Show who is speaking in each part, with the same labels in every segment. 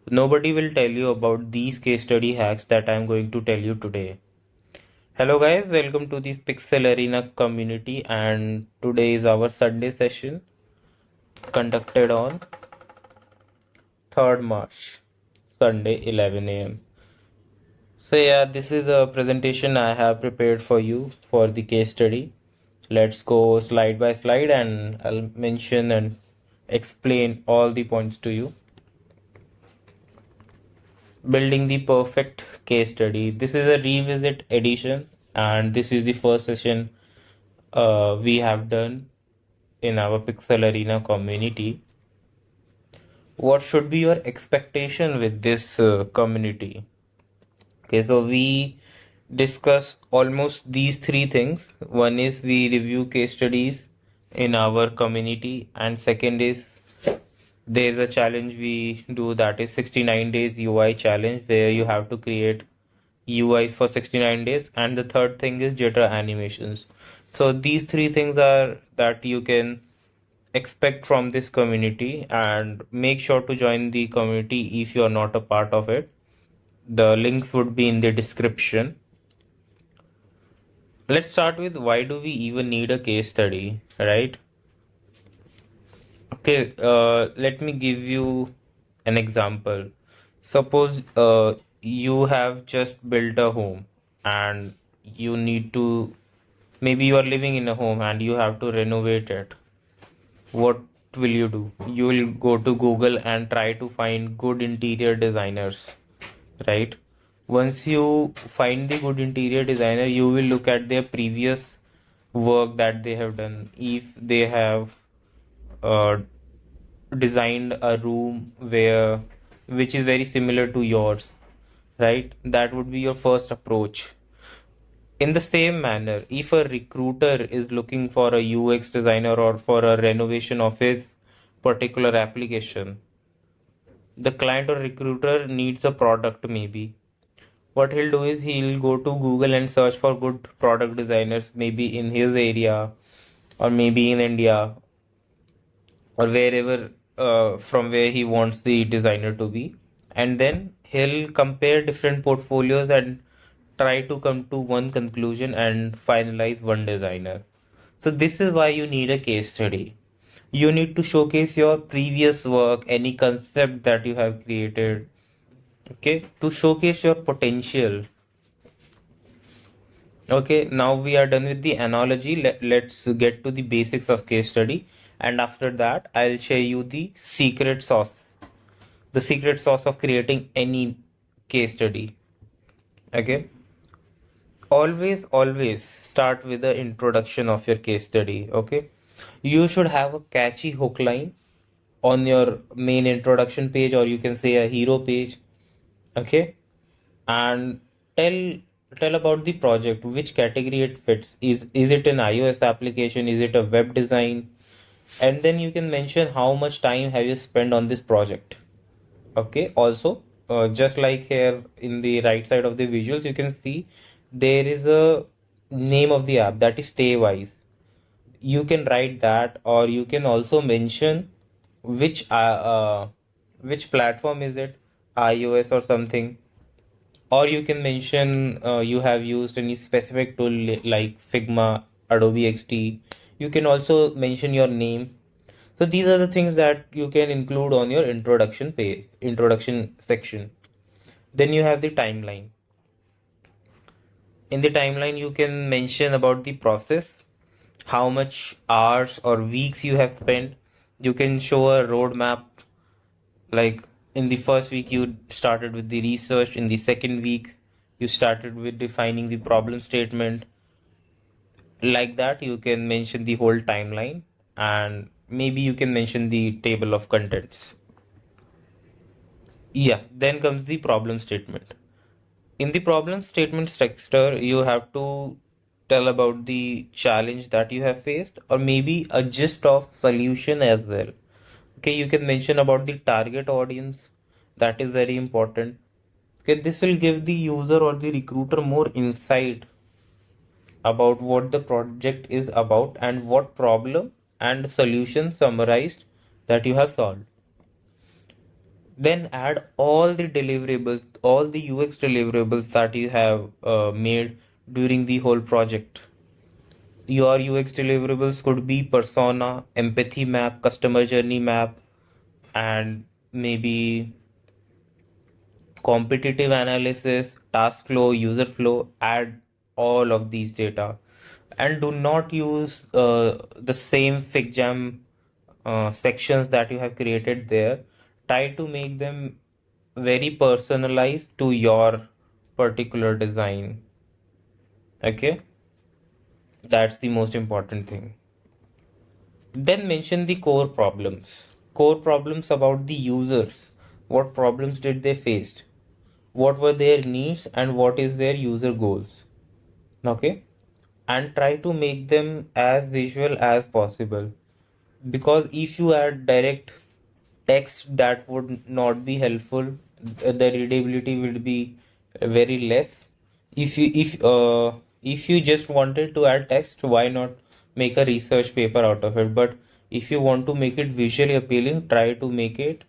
Speaker 1: Nobody will tell you about these case study hacks that I'm going to tell you today. Hello guys, welcome to the Pixel Arena community, and today is our Sunday session conducted on 3rd March, Sunday 11 a.m. So yeah, this is a presentation I have prepared for you for the case study. Let's go slide by slide and I'll mention and explain all the points to you. Building the perfect case study. This is a revisit edition, and this is the first session we have done in our Pixel Arena community. What should be your expectation with this community? Okay, so we discuss almost these three things. One is we review case studies in our community, and second is there's a challenge we do that is 69 days UI challenge where you have to create UIs for 69 days, and the third thing is jitter animations. So these three things are that you can expect from this community, and make sure to join the community if you are not a part of it. The links would be in the description. Let's start with why do we even need a case study, right? Okay, let me give you an example. Suppose you have just built a home and you need to, maybe you are living in a home and you have to renovate it. What will you do? You will go to Google and try to find good interior designers, right? Once you find the good interior designer, you will look at their previous work that they have done. If they have uh, designed a room where which is very similar to yours, right? That would be your first approach. In the same manner, if a recruiter is looking for a UX designer or for a renovation of his particular application, the client or recruiter needs a product maybe. What he'll do is he'll go to Google and search for good product designers, maybe in his area or maybe in India or wherever from where he wants the designer to be. And then he'll compare different portfolios and try to come to one conclusion and finalize one designer. So this is why you need a case study. You need to showcase your previous work, any concept that you have created, okay, to showcase your potential. Okay, now we are done with the analogy. Let's get to the basics of case study. And after that, I'll share you the secret sauce. The secret sauce of creating any case study. Okay. Always start with the introduction of your case study. Okay. You should have a catchy hook line on your main introduction page, or you can say a hero page. Okay. And tell tell about the project, which category it fits. Is it an iOS application, is it a web design, and then you can mention how much time have you spent on this project. Okay, also just like here in the right side of the visuals you can see there is a name of the app that is Staywise. You can write that, or you can also mention which platform is it, iOS or something, or you can mention you have used any specific tool like Figma, Adobe XD. You can also mention your name. So these are the things that you can include on your introduction page, introduction section. Then you have the timeline. In the timeline, you can mention about the process, how much hours or weeks you have spent. You can show a roadmap, like in the first week you started with the research, in the second week you started with defining the problem statement. Like that, you can mention the whole timeline, and maybe you can mention the table of contents. Yeah, then comes the problem statement. In the problem statement structure, you have to tell about the challenge that you have faced, or maybe a gist of solution as well. Okay, you can mention about the target audience. That is very important. Okay, this will give the user or the recruiter more insight about what the project is about and what problem and solution summarized that you have solved. Then add all the deliverables, all the UX deliverables that you have made during the whole project. Your UX deliverables could be persona, empathy map, customer journey map, and maybe competitive analysis, task flow, user flow. Add all of these data, and do not use the same FigJam sections that you have created there. Try to make them very personalized to your particular design. Okay, that's the most important thing. Then mention the core problems. Core problems about the users. What problems did they face? What were their needs and what is their user goals? Okay, and try to make them as visual as possible, because if you add direct text, that would not be helpful. The readability will be very less. If you just wanted to add text, why not make a research paper out of it? But if you want to make it visually appealing, try to make it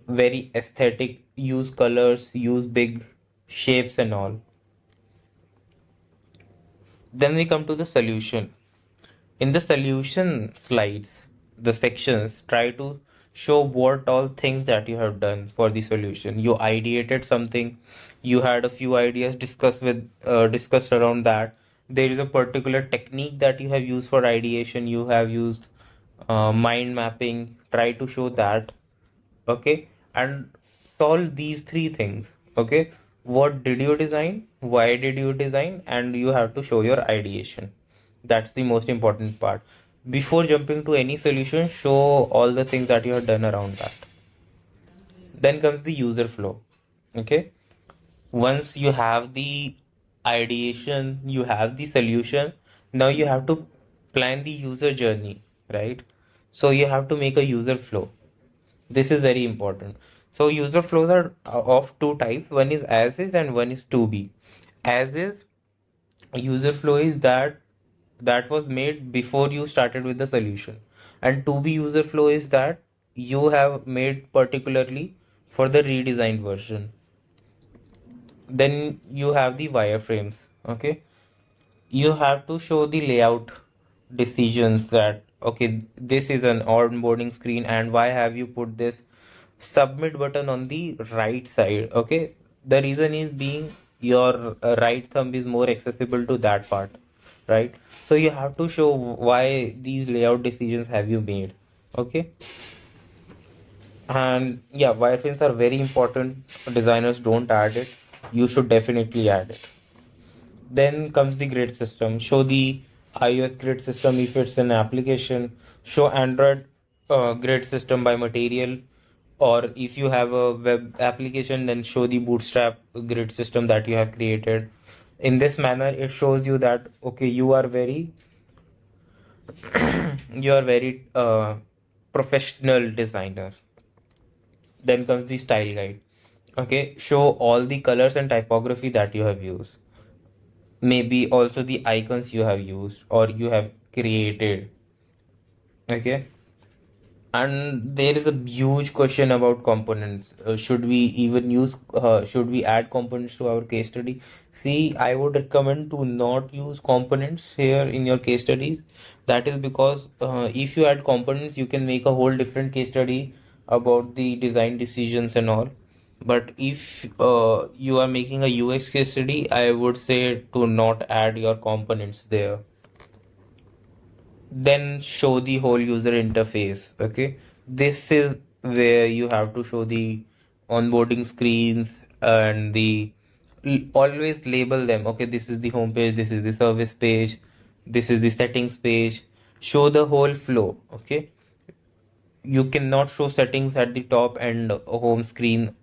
Speaker 1: very aesthetic. Use colors, use big shapes and all. Then we come to the solution. In the solution slides, the sections, try to show what all things that you have done for the solution. You ideated something, you had a few ideas discussed around that. There is a particular technique that you have used for ideation. You have used mind mapping. Try to show that. Okay, and solve these three things. Okay, what did you design, why did you design, and you have to show your ideation. That's the most important part. Before jumping to any solution, show all the things that you have done around that. Then comes the user flow. Okay, once you have the ideation, you have the solution, now you have to plan the user journey, right? So you have to make a user flow. This is very important. So user flows are of two types. One is as is and one is to be. As is user flow is that was made before you started with the solution. And to be user flow is that you have made particularly for the redesigned version. Then you have the wireframes. Okay. You have to show the layout decisions, that okay, this is an onboarding screen and why have you put this submit button on the right side. Okay, the reason is being your right thumb is more accessible to that part, right? So you have to show why these layout decisions have you made. Okay, and yeah, wireframes are very important. Designers don't add it, you should definitely add it. Then comes the grid system. Show the iOS grid system if it's an application. Show Android grid system by material. Or if you have a web application, then show the Bootstrap grid system that you have created. In this manner, it shows you that okay, you are very professional designer. Then comes the style guide. Okay, show all the colors and typography that you have used, maybe also the icons you have used or you have created. Okay, and there is a huge question about components. Should we even use should we add components to our case study? See, I would recommend to not use components here in your case studies. That is because if you add components, you can make a whole different case study about the design decisions and all. But if you are making a UX case study, I would say to not add your components there. Then show the whole user interface. Okay, this is where you have to show the onboarding screens and the always label them. Okay, this is the home page, this is the service page, this is the settings page. Show the whole flow. Okay, you cannot show settings at the top and home screen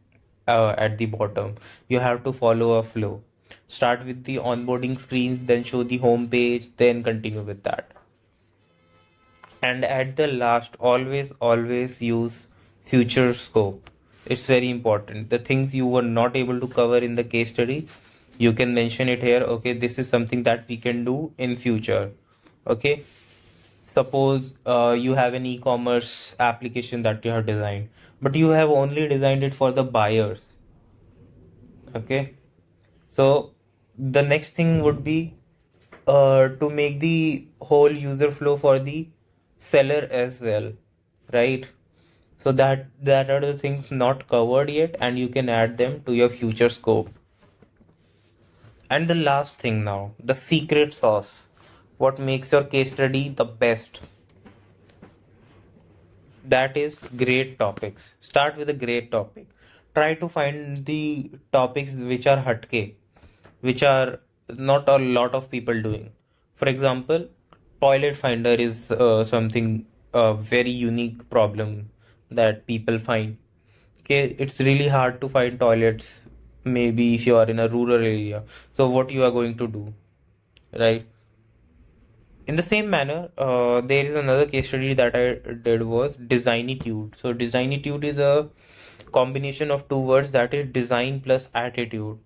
Speaker 1: at the bottom. You have to follow a flow. Start with the onboarding screens, then show the home page, then continue with that. And at the last, always use future scope. It's very important. The things you were not able to cover in the case study, you can mention it here. Okay, this is something that we can do in future. Okay, Suppose you have an e-commerce application that you have designed, but you have only designed it for the buyers. Okay, so the next thing would be to make the whole user flow for the seller as well, right? So that are the things not covered yet, and you can add them to your future scope. And the last thing now, the secret sauce. What makes your case study the best? That is great topics. Start with a great topic. Try to find the topics which are hatke, which are not a lot of people doing. For example, toilet finder is something a very unique problem that people find. Okay, it's really hard to find toilets. Maybe if you are in a rural area, so what you are going to do, right? In the same manner, there is another case study that I did was designitude. So designitude is a combination of two words, that is design plus attitude.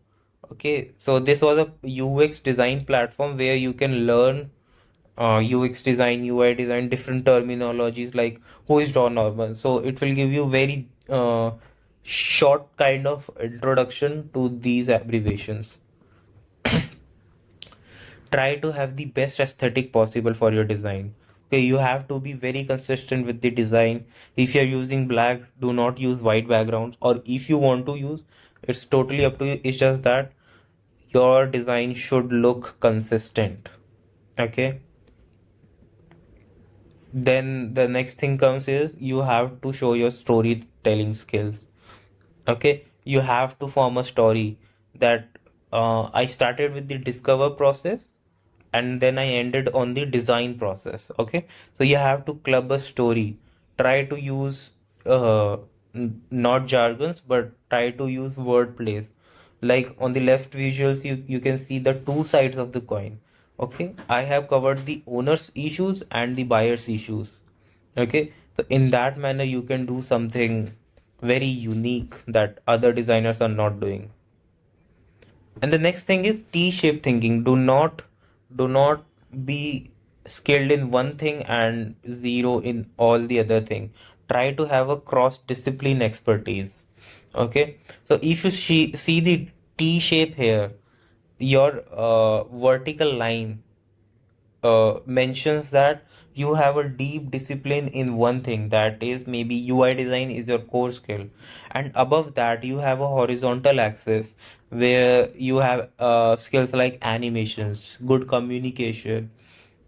Speaker 1: Okay, so this was a UX design platform where you can learn UX design, UI design, different terminologies like who is John Norman. So it will give you very short kind of introduction to these abbreviations. Try to have the best aesthetic possible for your design. Okay, you have to be very consistent with the design. If you're using black, do not use white backgrounds, or if you want to use, it's totally up to you. It's just that your design should look consistent. Okay, then the next thing comes is you have to show your storytelling skills. Okay, you have to form a story that I started with the discover process and then I ended on the design process. Okay, so you have to club a story. Try to use not jargons, but try to use word plays. Like on the left visuals, you can see the two sides of the coin. Okay, I have covered the owner's issues and the buyer's issues. Okay, so in that manner, you can do something very unique that other designers are not doing. And the next thing is T-shaped thinking. Do not be skilled in one thing and zero in all the other thing. Try to have a cross-discipline expertise. Okay, so if you see the T shape here, your vertical line mentions that you have a deep discipline in one thing, that is maybe UI design is your core skill, and above that you have a horizontal axis where you have skills like animations, good communication,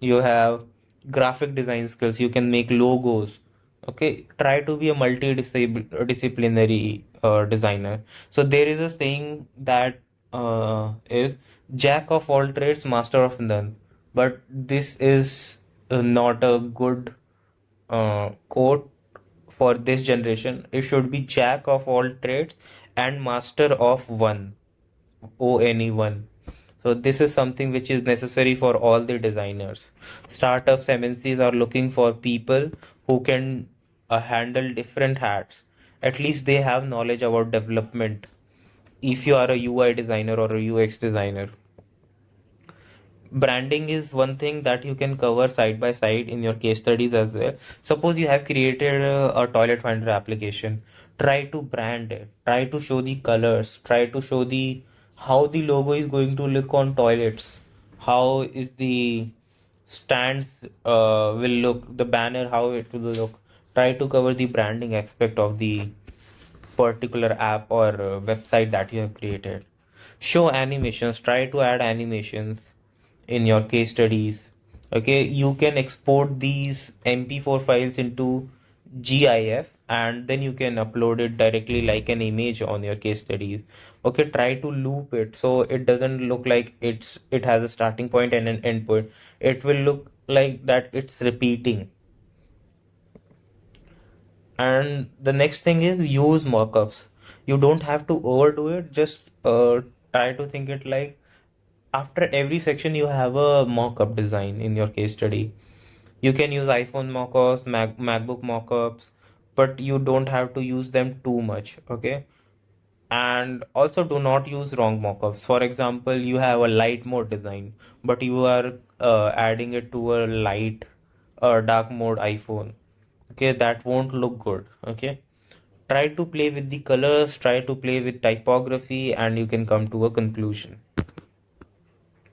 Speaker 1: you have graphic design skills, you can make logos. Okay, try to be a multidisciplinary designer. So there is a saying that is jack of all trades, master of none. But this is not a good quote for this generation. It should be jack of all trades and master of one, one. So this is something which is necessary for all the designers. Startups, MNCs are looking for people who can handle different hats. At least they have knowledge about development. If you are a UI designer or a UX designer, branding is one thing that you can cover side by side in your case studies as well. Suppose you have created a toilet finder application. Try to brand it. Try to show the colors. Try to show the how the logo is going to look on toilets. How is the stands will look, the banner, how it will look. Try to cover the branding aspect of the particular app or website that you have created. Show animations, try to add animations in your case studies. Okay, you can export these MP4 files into GIF and then you can upload it directly like an image on your case studies. Okay, try to loop it so it doesn't look like it has a starting point and an end point. It will look like that it's repeating. And the next thing is use mockups. You don't have to overdo it, just try to think it like after every section you have a mockup design in your case study. You can use iPhone mockups, MacBook mockups, but you don't have to use them too much. Okay, and also do not use wrong mockups. For example, you have a light mode design but you are adding it to a light dark mode iPhone. Okay, that won't look good. Okay, try to play with the colors, try to play with typography, and you can come to a conclusion.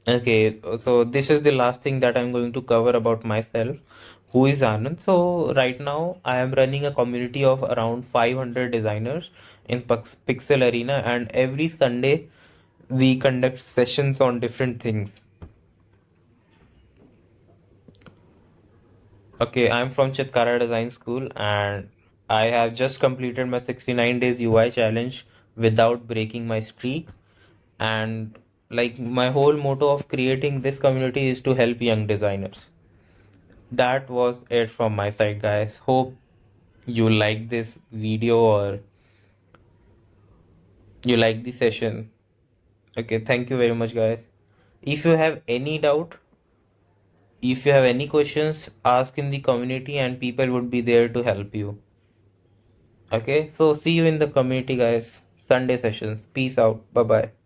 Speaker 1: Okay, so this is the last thing that I'm going to cover about myself. Who is Anand? So right now I am running a community of around 500 designers in Pixel Arena, and every Sunday we conduct sessions on different things. Okay, I'm from Chitkara Design School, and I have just completed my 69 days UI challenge without breaking my streak. And like my whole motto of creating this community is to help young designers. That was it from my side, guys. Hope you like this video or you like the session. Okay, thank you very much, guys. If you have any doubt, if you have any questions, ask in the community and people would be there to help you. Okay, so see you in the community, guys. Sunday sessions. Peace out. Bye bye.